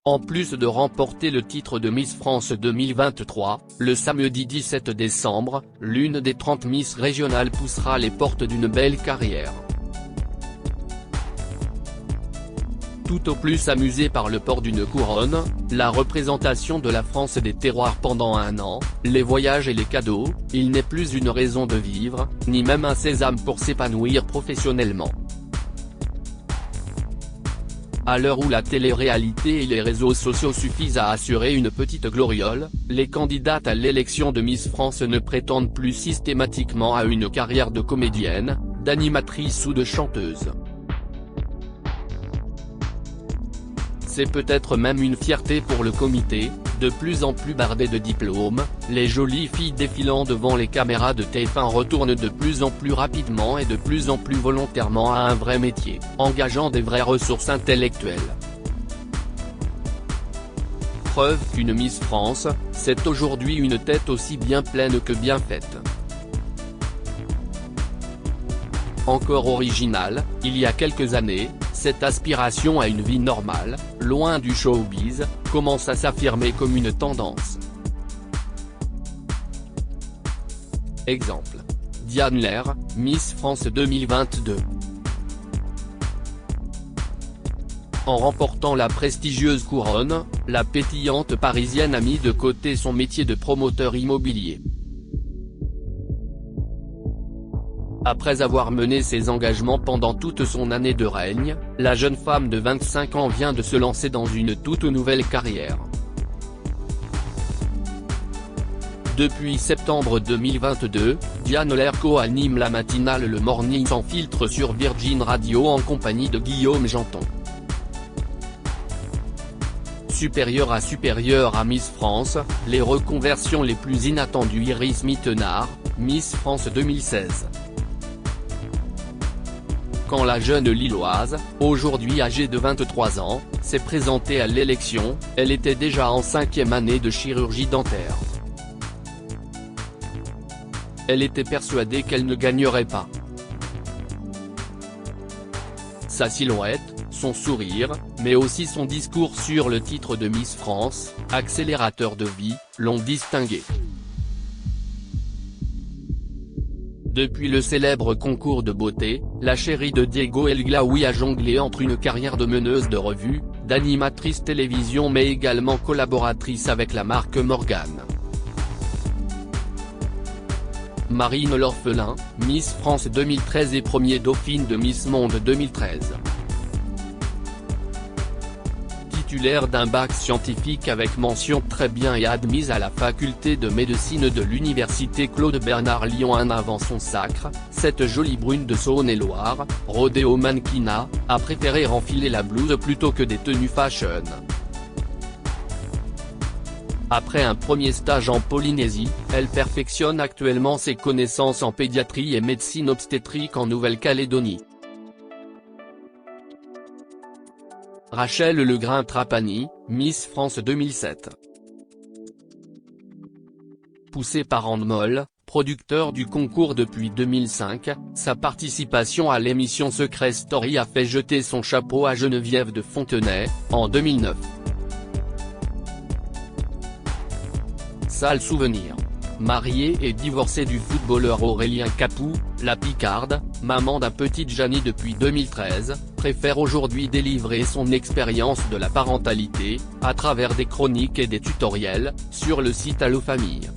En plus de remporter le titre de Miss France 2023, le samedi 17 décembre, l'une des 30 Miss régionales poussera les portes d'une belle carrière. Tout au plus amusée par le port d'une couronne, la représentation de la France et des terroirs pendant un an, les voyages et les cadeaux, il n'est plus une raison de vivre, ni même un sésame pour s'épanouir professionnellement. À l'heure où la télé-réalité et les réseaux sociaux suffisent à assurer une petite gloriole, les candidates à l'élection de Miss France ne prétendent plus systématiquement à une carrière de comédienne, d'animatrice ou de chanteuse. C'est peut-être même une fierté pour le comité, de plus en plus bardé de diplômes, les jolies filles défilant devant les caméras de TF1 retournent de plus en plus rapidement et de plus en plus volontairement à un vrai métier, engageant des vraies ressources intellectuelles. Preuve qu'une Miss France, c'est aujourd'hui une tête aussi bien pleine que bien faite. Encore originale, il y a quelques années, cette aspiration à une vie normale, loin du showbiz, commence à s'affirmer comme une tendance. Exemple. Diane Lair, Miss France 2022. En remportant la prestigieuse couronne, la pétillante parisienne a mis de côté son métier de promoteur immobilier. Après avoir mené ses engagements pendant toute son année de règne, la jeune femme de 25 ans vient de se lancer dans une toute nouvelle carrière. Depuis septembre 2022, Diane Lair co-anime la matinale Le Morning sans filtre sur Virgin Radio en compagnie de Guillaume Janton. Supérieure à Miss France, les reconversions les plus inattendues. Iris Mittenard, Miss France 2016. Quand la jeune Lilloise, aujourd'hui âgée de 23 ans, s'est présentée à l'élection, elle était déjà en 5e année de chirurgie dentaire. Elle était persuadée qu'elle ne gagnerait pas. Sa silhouette, son sourire, mais aussi son discours sur le titre de Miss France, accélérateur de vie, l'ont distinguée. Depuis le célèbre concours de beauté, la chérie de Diego El Glaoui a jonglé entre une carrière de meneuse de revue, d'animatrice télévision mais également collaboratrice avec la marque Morgane. Marine L'Orphelin, Miss France 2013 et premier dauphine de Miss Monde 2013. Titulaire d'un bac scientifique avec mention très bien et admise à la faculté de médecine de l'université Claude Bernard Lyon 1 avant son sacre, cette jolie brune de Saône-et-Loire, rodée au mannequinat, a préféré enfiler la blouse plutôt que des tenues fashion. Après un premier stage en Polynésie, elle perfectionne actuellement ses connaissances en pédiatrie et médecine obstétrique en Nouvelle-Calédonie. Rachel Legrain-Trapani, Miss France 2007. Poussée par Andemol, producteur du concours depuis 2005, sa participation à l'émission Secret Story a fait jeter son chapeau à Geneviève de Fontenay, en 2009. Sale souvenir. Mariée et divorcée du footballeur Aurélien Capou, la Picarde, maman d'un petit Gianni depuis 2013, préfère aujourd'hui délivrer son expérience de la parentalité, à travers des chroniques et des tutoriels, sur le site Allo Famille.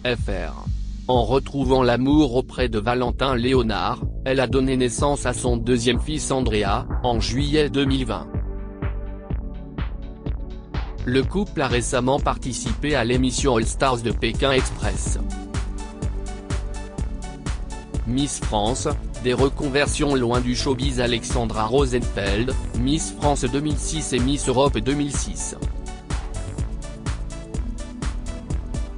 FR. En retrouvant l'amour auprès de Valentin Léonard, elle a donné naissance à son deuxième fils Andrea, en juillet 2020. Le couple a récemment participé à l'émission All Stars de Pékin Express. Miss France, des reconversions loin du showbiz. Alexandra Rosenfeld, Miss France 2006 et Miss Europe 2006.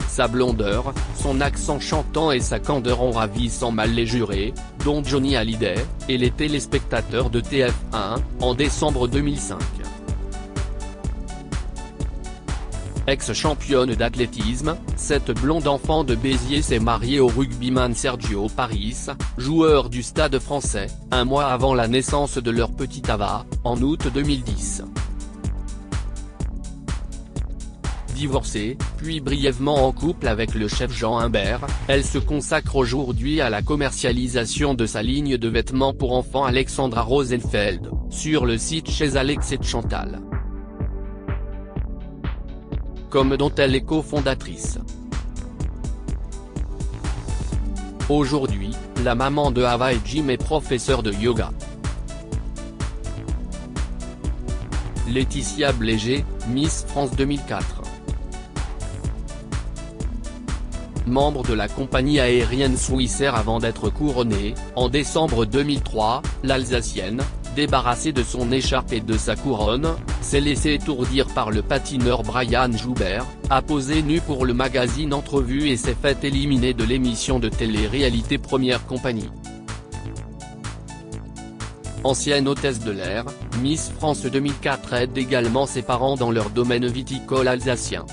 Sa blondeur, son accent chantant et sa candeur ont ravi sans mal les jurés, dont Johnny Hallyday, et les téléspectateurs de TF1, en décembre 2005. Ex-championne d'athlétisme, cette blonde enfant de Béziers s'est mariée au rugbyman Sergio Paris, joueur du Stade Français, un mois avant la naissance de leur petit Ava, en août 2010. Divorcée, puis brièvement en couple avec le chef Jean Humbert, elle se consacre aujourd'hui à la commercialisation de sa ligne de vêtements pour enfants Alexandra Rosenfeld, sur le site Chez Alex et Chantal. Comme dont elle est cofondatrice. Aujourd'hui, la maman de Ava et Jim est professeure de yoga. Laetitia Bléger, Miss France 2004. Membre de la compagnie aérienne Swissair avant d'être couronnée, en décembre 2003, l'Alsacienne, débarrassée de son écharpe et de sa couronne, s'est laissée étourdir par le patineur Brian Joubert, a posé nue pour le magazine Entrevue et s'est fait éliminer de l'émission de télé-réalité Première Compagnie. Ancienne hôtesse de l'air, Miss France 2004 aide également ses parents dans leur domaine viticole alsacien.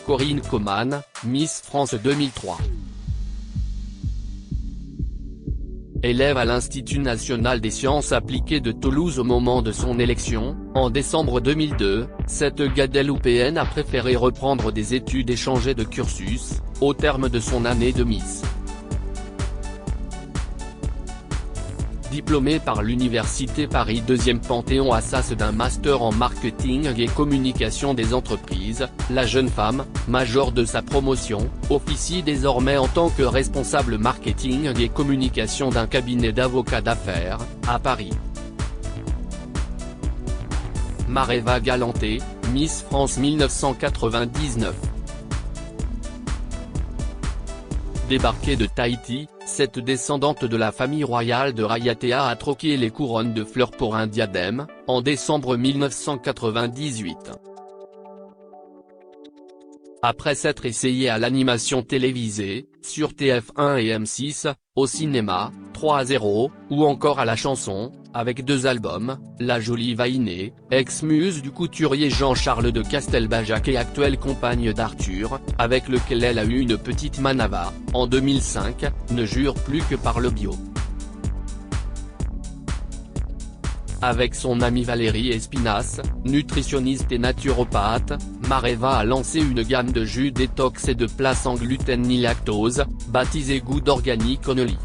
Corinne Coman, Miss France 2003. Élève à l'Institut national des sciences appliquées de Toulouse au moment de son élection, en décembre 2002, cette Guadeloupéenne a préféré reprendre des études et changer de cursus, au terme de son année de Miss. Diplômée par l'Université Paris 2e Panthéon-Assas d'un master en marketing et communication des entreprises, la jeune femme, major de sa promotion, officie désormais en tant que responsable marketing et communication d'un cabinet d'avocats d'affaires, à Paris. Mareva Galanté, Miss France 1999. Débarquée de Tahiti, cette descendante de la famille royale de Raiatea a troqué les couronnes de fleurs pour un diadème, en décembre 1998. Après s'être essayée à l'animation télévisée, sur TF1 et M6, au cinéma, 3-0, ou encore à la chanson, avec 2 albums, la jolie Vainée, ex-muse du couturier Jean-Charles de Castelbajac et actuelle compagne d'Arthur, avec lequel elle a eu une petite manava, en 2005, ne jure plus que par le bio. Avec son amie Valérie Espinasse, nutritionniste et naturopathe, Mareva a lancé une gamme de jus détox et de plats sans gluten ni lactose, baptisée Good Organic Only.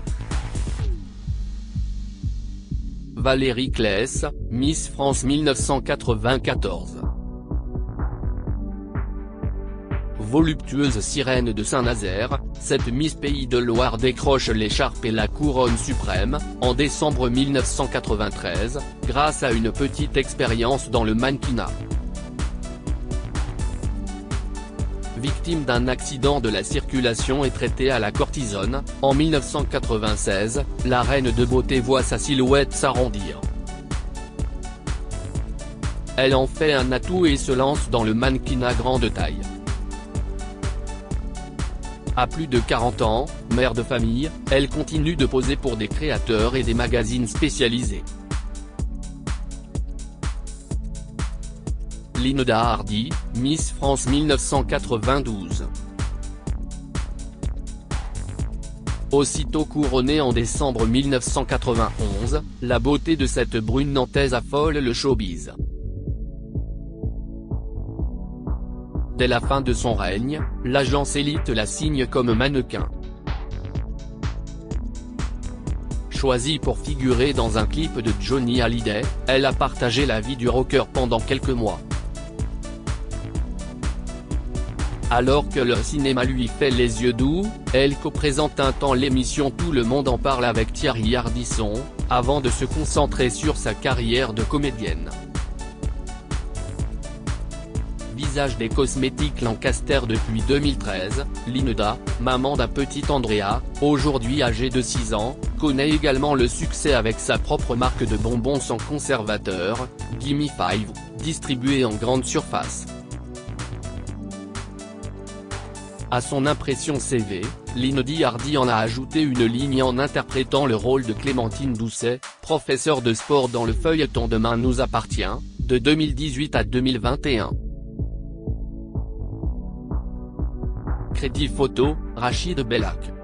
Valérie Claes, Miss France 1994. Voluptueuse sirène de Saint-Nazaire, cette Miss Pays de Loire décroche l'écharpe et la couronne suprême, en décembre 1993, grâce à une petite expérience dans le mannequinat. Victime d'un accident de la circulation et traitée à la cortisone, en 1996, la reine de beauté voit sa silhouette s'arrondir. Elle en fait un atout et se lance dans le mannequinat grande taille. À plus de 40 ans, mère de famille, elle continue de poser pour des créateurs et des magazines spécialisés. Linda Hardy, Miss France 1992. Aussitôt couronnée en décembre 1991, la beauté de cette brune nantaise affole le showbiz. Dès la fin de son règne, l'agence Elite la signe comme mannequin. Choisie pour figurer dans un clip de Johnny Hallyday, elle a partagé la vie du rocker pendant quelques mois. Alors que le cinéma lui fait les yeux doux, elle co-présente un temps l'émission Tout le monde en parle avec Thierry Ardisson, avant de se concentrer sur sa carrière de comédienne. Visage des cosmétiques Lancaster depuis 2013, Linda, maman d'un petit Andrea, aujourd'hui âgé de 6 ans, connaît également le succès avec sa propre marque de bonbons sans conservateur, Gimme 5, distribuée en grande surface. À son impression CV, Linda Hardy en a ajouté une ligne en interprétant le rôle de Clémentine Doucet, professeure de sport dans le feuilleton Demain nous appartient, de 2018 à 2021. Crédit photo, Rachid Bellac.